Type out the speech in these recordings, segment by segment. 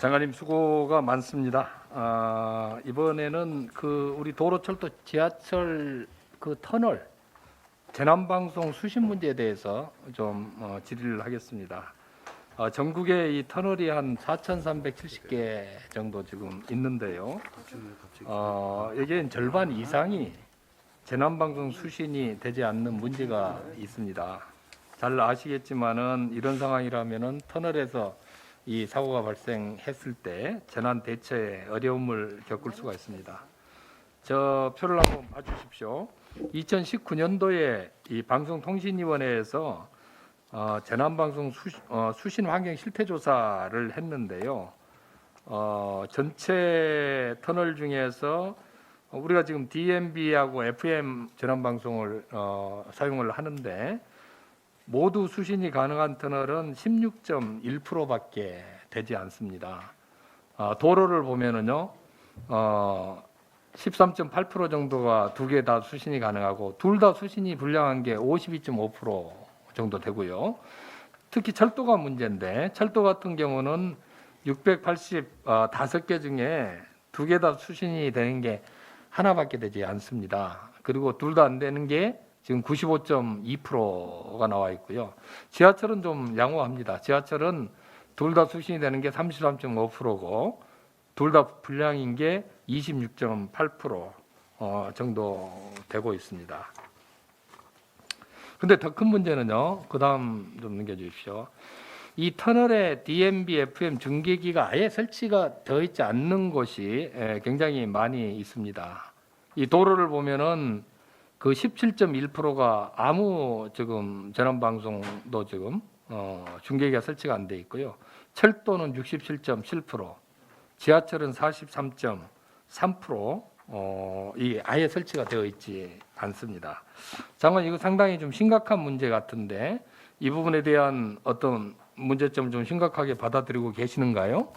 장관님 수고가 많습니다. 이번에는 우리 도로철도 지하철 터널 재난방송 수신 문제에 대해서 좀 질의를 하겠습니다. 전국에 이 터널이 한 4,370개 정도 지금 있는데요. 이게 절반 이상이 재난방송 수신이 되지 않는 문제가 있습니다. 잘 아시겠지만은 이런 상황이라면은 터널에서 이 사고가 발생했을 때 재난 대처에 어려움을 겪을 수가 있습니다. 저 표를 한번 봐주십시오. 2019년도에 이 방송통신위원회에서 재난방송 수신 환경 실태 조사를 했는데요. 전체 터널 중에서 우리가 지금 DMB하고 FM 재난방송을 사용을 하는데 모두 수신이 가능한 터널은 16.1%밖에 되지 않습니다. 도로를 보면은요, 13.8% 정도가 두 개 다 수신이 가능하고 둘 다 수신이 불량한 게 52.5% 정도 되고요. 특히 철도가 문제인데 철도 같은 경우는 685개 중에 두 개 다 수신이 되는 게 하나밖에 되지 않습니다. 그리고 둘 다 안 되는 게 지금 95.2%가 나와 있고요. 지하철은 좀 양호합니다. 지하철은 둘 다 수신이 되는 게 33.5%고 둘 다 불량인 게 26.8% 정도 되고 있습니다. 근데 더 큰 문제는요. 그다음 좀 넘겨주십시오. 이 터널에 DMB, FM 중계기가 아예 설치가 되어 있지 않는 곳이 굉장히 많이 있습니다. 이 도로를 보면은 그 17.1%가 아무 지금 재난방송도 지금 중계기가 설치가 안 돼 있고요. 철도는 67.7%, 지하철은 43.3%, 이 아예 설치가 되어 있지 않습니다. 장관, 이거 상당히 좀 심각한 문제 같은데 이 부분에 대한 어떤 문제점 좀 심각하게 받아들이고 계시는가요?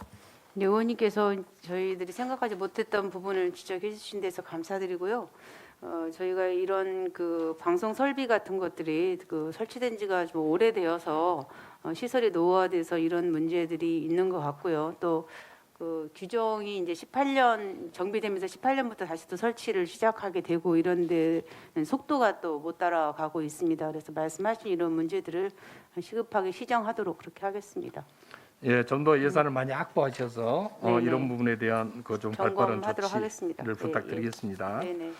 네, 의원님께서 저희들이 생각하지 못했던 부분을 지적해 주신 데서 감사드리고요. 저희가 이런 방송 설비 같은 것들이 설치된 지가 좀 오래되어서 시설이 노후화돼서 이런 문제들이 있는 것 같고요. 또 규정이 이제 18년 정비되면서 18년부터 다시 또 설치를 시작하게 되고 이런데 속도가 또 못 따라가고 있습니다. 그래서 말씀하신 이런 문제들을 시급하게 시정하도록 그렇게 하겠습니다. 예, 좀 더 예산을 많이 확보하셔서 네네. 이런 부분에 대한 좀 발빠른 점검하도록 하겠습니다. 조치를 부탁드리겠습니다. 네네.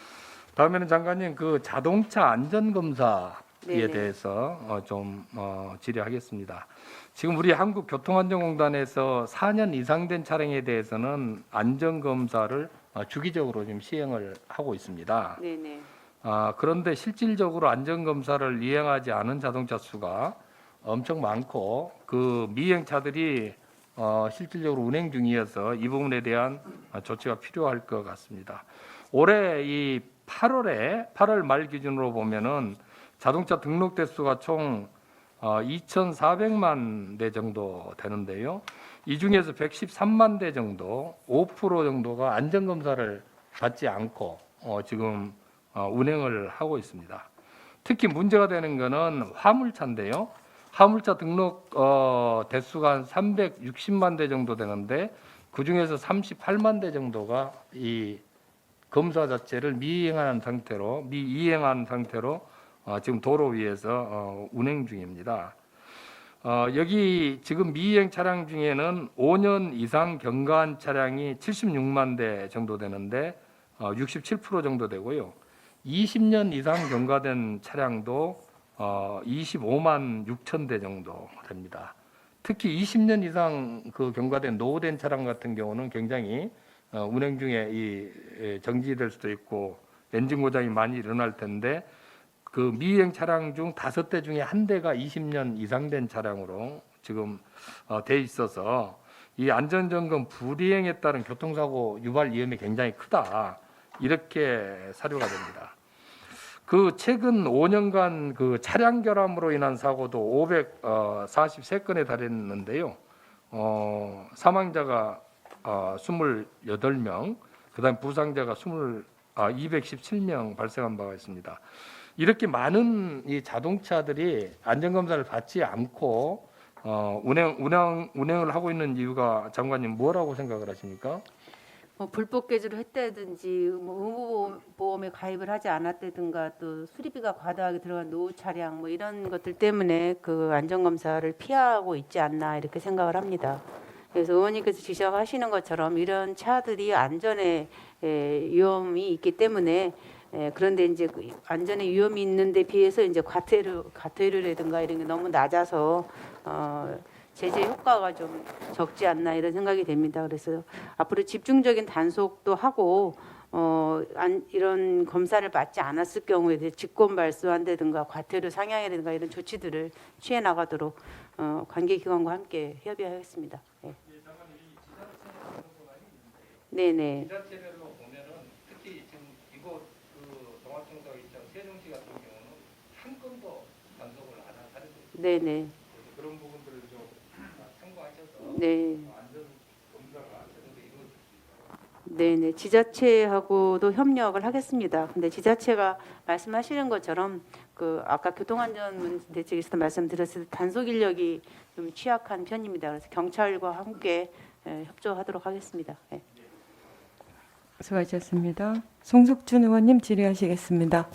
다음에는 장관님 자동차 안전 검사에 네네. 대해서 좀 질의하겠습니다. 지금 우리 한국교통안전공단에서 4년 이상 된 차량에 대해서는 안전 검사를 주기적으로 지금 시행을 하고 있습니다. 네네. 그런데 실질적으로 안전 검사를 이행하지 않은 자동차 수가 엄청 많고 그 미행차들이 실질적으로 운행 중이어서 이 부분에 대한 조치가 필요할 것 같습니다. 올해 이 8월 말 기준으로 보면은 자동차 등록 대수가 총 2,400만 대 정도 되는데요. 이 중에서 113만 대 정도, 5% 정도가 안전 검사를 받지 않고 지금 운행을 하고 있습니다. 특히 문제가 되는 것은 화물차인데요. 화물차 등록 대수가 한 360만 대 정도 되는데 그 중에서 38만 대 정도가 이 검사 자체를 미이행한 상태로 지금 도로 위에서 운행 중입니다. 여기 지금 미이행 차량 중에는 5년 이상 경과한 차량이 76만 대 정도 되는데 67% 정도 되고요. 20년 이상 경과된 차량도 25만 6천 대 정도 됩니다. 특히 20년 이상 경과된 노후된 차량 같은 경우는 굉장히 운행 중에 정지될 수도 있고 엔진 고장이 많이 일어날 텐데 그 미이행 차량 중 5대 중에 1대가 20년 이상 된 차량으로 지금 돼 있어서 이 안전점검 불이행에 따른 교통사고 유발 위험이 굉장히 크다, 이렇게 사료가 됩니다. 최근 5년간 차량 결함으로 인한 사고도 543건에 달했는데요. 사망자가 28명, 그다음 부상자가 217명 발생한 바가 있습니다. 이렇게 많은 이 자동차들이 안전검사를 받지 않고 운행을 하고 있는 이유가 장관님 뭐라고 생각을 하십니까? 뭐 불법 개조를 했다든지 뭐 의무보험에 가입을 하지 않았다든가 또 수리비가 과다하게 들어간 노후 차량 뭐 이런 것들 때문에 그 안전검사를 피하고 있지 않나 이렇게 생각을 합니다. 그래서 의원님께서 지적하시는 것처럼 이런 차들이 안전에 위험이 있기 때문에 그런데 이제 그 안전에 위험이 있는데 비해서 이제 과태료라든가 이런 게 너무 낮아서 제재 효과가 좀 적지 않나 이런 생각이 됩니다. 그래서 앞으로 집중적인 단속도 하고 이런 검사를 받지 않았을 경우에 대해 직권 발수한다든가 과태료 상향이라든가 이런 조치들을 취해 나가도록 관계기관과 함께 협의하겠습니다. 네. 네네. 지자체별로 보면은 특히 지금 이곳 그 동아청사가 있던 세종시 같은 경우는 한 건도 단속을 안 하는 네네. 그런 부분들을 좀 참고하셔서 네. 안전 검사가 제대로 이루어질 수 있도록. 네네. 지자체하고도 협력을 하겠습니다. 근데 지자체가 말씀하시는 것처럼 그 아까 교통안전대책에서도 말씀드렸을 때 단속 인력이 좀 취약한 편입니다. 그래서 경찰과 함께 협조하도록 하겠습니다. 네. 수고하셨습니다. 송석준 의원님 질의하시겠습니다.